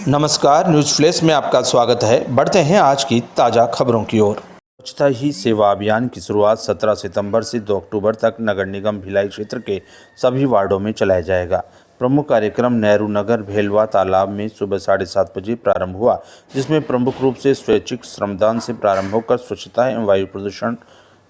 नमस्कार, news flash में आपका स्वागत है। बढ़ते हैं आज की ताज़ा खबरों की ओर। स्वच्छता ही सेवा अभियान की शुरुआत 17 सितंबर से 2 अक्टूबर तक नगर निगम भिलाई क्षेत्र के सभी वार्डों में चलाया जाएगा। प्रमुख कार्यक्रम नेहरू नगर भेलवा तालाब में सुबह 7:30 बजे प्रारंभ हुआ, जिसमें प्रमुख रूप से स्वैच्छिक श्रमदान से प्रारंभ होकर स्वच्छता एवं वायु प्रदूषण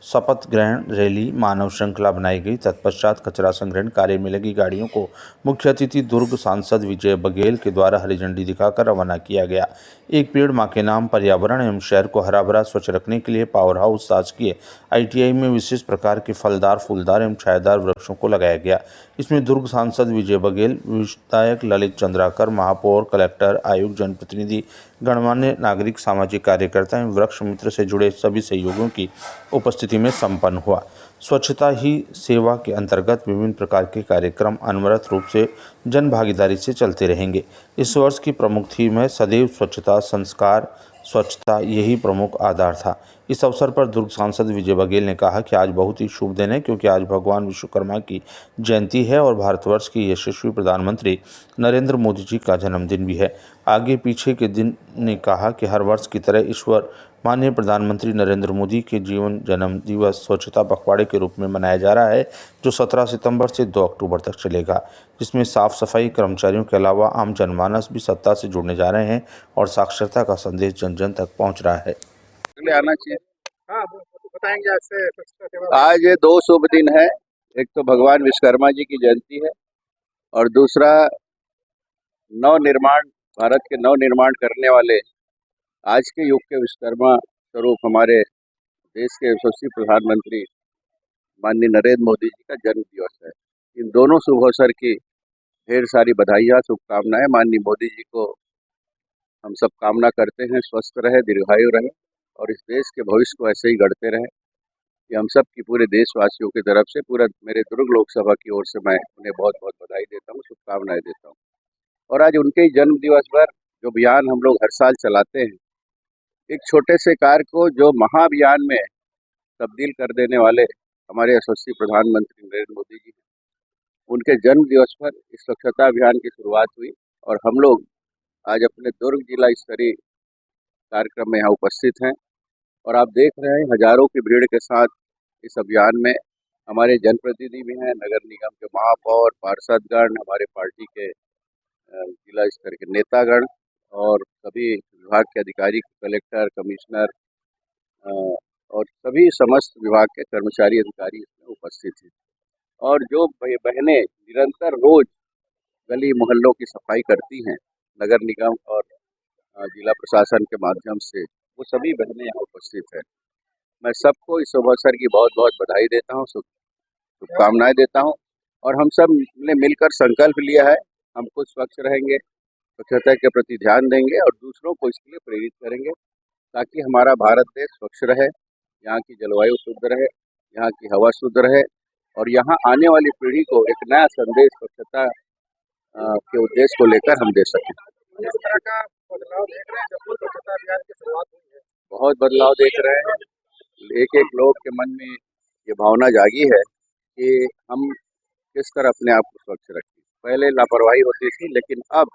शपथ ग्रहण रैली मानव श्रृंखला बनाई गई। तत्पश्चात कचरा संग्रहण कार्य में लगी गाड़ियों को मुख्य अतिथि दुर्ग सांसद विजय बघेल के द्वारा हरी झंडी दिखाकर रवाना किया गया। एक पेड़ मां के नाम पर्यावरण एवं शहर को हरा भरा स्वच्छ रखने के लिए पावर हाउस शासकीय ITI में विशेष प्रकार के फलदार फूलदार एवं छायादार वृक्षों को लगाया गया। इसमें दुर्ग सांसद विजय बघेल, विधायक ललित चंद्राकर, महापौर, कलेक्टर, आयुक्त, जनप्रतिनिधि, गणमान्य नागरिक, सामाजिक कार्यकर्ता एवं वृक्ष मित्र से जुड़े सभी सहयोगियों की उपस्थिति में संपन्न हुआ। स्वच्छता ही सेवा के अंतर्गत विभिन्न प्रकार के कार्यक्रम अनवरत रूप से जन भागीदारी से चलते रहेंगे। इस वर्ष की प्रमुख थीम है सदैव स्वच्छता संस्कार, स्वच्छता यही प्रमुख आधार था। इस अवसर पर दुर्ग सांसद विजय बघेल ने कहा कि आज बहुत ही शुभ दिन है, क्योंकि आज भगवान विश्वकर्मा की जयंती है और भारतवर्ष की यशस्वी प्रधानमंत्री नरेंद्र मोदी जी का जन्मदिन भी है। आगे पीछे के दिन ने कहा कि हर वर्ष की तरह ईश्वर माननीय प्रधानमंत्री नरेंद्र मोदी के जीवन जन्म दिवस स्वच्छता पखवाड़े के रूप में मनाया जा रहा है, जो 17 सितंबर से 2 अक्टूबर तक चलेगा, जिसमें साफ सफाई कर्मचारियों के अलावा आम जनमानस भी सत्ता से जुड़ने जा रहे हैं और साक्षरता का संदेश जन जन तक पहुंच रहा है। आना चाहिए। हाँ, वो तो बताएंगे। आज से स्वच्छता सेवा आज ये दो शुभ दिन है। एक तो भगवान विश्वकर्मा जी की जयंती है और दूसरा नवनिर्माण, भारत के नवनिर्माण करने वाले आज के युग के विश्वकर्मा स्वरूप हमारे देश के यशस्वी प्रधानमंत्री माननीय नरेंद्र मोदी जी का जन्म दिवस है। इन दोनों शुभ अवसर की ढेर सारी बधाइयाँ, शुभकामनाएं। माननीय मोदी जी को हम सब कामना करते हैं स्वस्थ रहे, दीर्घायु रहे और इस देश के भविष्य को ऐसे ही गढ़ते रहे। ये हम सब की पूरे देशवासियों की तरफ से, पूरा मेरे दुर्ग लोकसभा की ओर से मैं उन्हें बहुत बहुत बधाई देता हूँ, शुभकामनाएं देता हूँ। और आज उनके ही जन्म दिवस पर जो अभियान हम लोग हर साल चलाते हैं, एक छोटे से कार्य को जो महाअभियान में तब्दील कर देने वाले हमारे यशस्वी प्रधानमंत्री नरेंद्र मोदी जी, उनके जन्म दिवस पर इस स्वच्छता अभियान की शुरुआत हुई और हम लोग आज अपने दुर्ग जिला स्तरीय कार्यक्रम में यहाँ उपस्थित हैं और आप देख रहे हैं हजारों की भीड़ के साथ इस अभियान में हमारे जनप्रतिनिधि भी हैं, नगर निगम के महापौर, पार्षदगण, हमारे पार्टी के जिला स्तर के नेतागण और सभी विभाग के अधिकारी, कलेक्टर, कमिश्नर और सभी समस्त विभाग के कर्मचारी अधिकारी इसमें उपस्थित हैं। और जो बहनें निरंतर रोज गली मोहल्लों की सफाई करती हैं नगर निगम और जिला प्रशासन के माध्यम से, वो सभी बहनें यहाँ उपस्थित हैं। मैं सबको इस अवसर की बहुत बहुत बधाई देता हूँ, शुभकामनाएं देता हूँ और हम सब ने मिलकर संकल्प लिया है, हम खुद स्वच्छ रहेंगे, स्वच्छता के प्रति ध्यान देंगे और दूसरों को इसके लिए प्रेरित करेंगे, ताकि हमारा भारत देश स्वच्छ रहे, यहाँ की जलवायु शुद्ध रहे, यहाँ की हवा शुद्ध रहे और यहाँ आने वाली पीढ़ी को एक नया संदेश स्वच्छता के उद्देश्य को लेकर हम दे सकें। किस तरह का बदलाव देख रहे हैं जब से स्वच्छता अभियान की शुरुआत हुई है? बहुत बदलाव देख रहे हैं। एक एक लोग के मन में ये भावना जागी है कि हम किस तरह अपने आप को स्वच्छ रखें। पहले लापरवाही होती थी, लेकिन अब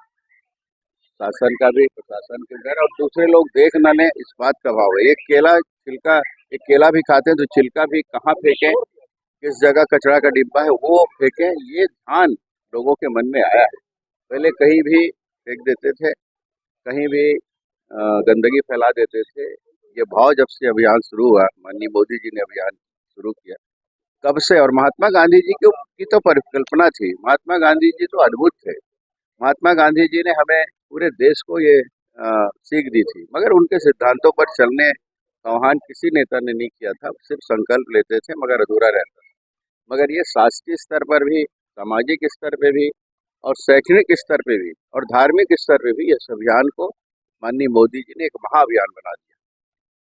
शासन का भी, प्रशासन के द्वारा और दूसरे लोग देख न लें, इस बात का भाव है। एक केला भी खाते हैं तो छिलका भी कहाँ फेंकें, किस जगह कचरा का डिब्बा है वो फेंकें, ये ध्यान लोगों के मन में आया है। पहले कहीं भी फेंक देते थे, कहीं भी गंदगी फैला देते थे। ये भाव जब से अभियान शुरू हुआ, माननीय मोदी जी ने अभियान शुरू किया कब से, और महात्मा गांधी जी की तो परिकल्पना थी। महात्मा गांधी जी तो अद्भुत थे। महात्मा गांधी जी ने हमें, पूरे देश को ये सीख दी थी, मगर उनके सिद्धांतों पर चलने का आह्वान किसी नेता ने नहीं किया था। सिर्फ संकल्प लेते थे मगर अधूरा रहता था। मगर ये शासकीय स्तर पर भी, सामाजिक स्तर पे भी और शैक्षणिक स्तर पे भी और धार्मिक स्तर पे भी इस अभियान को माननीय मोदी जी ने एक महाअभियान बना दिया।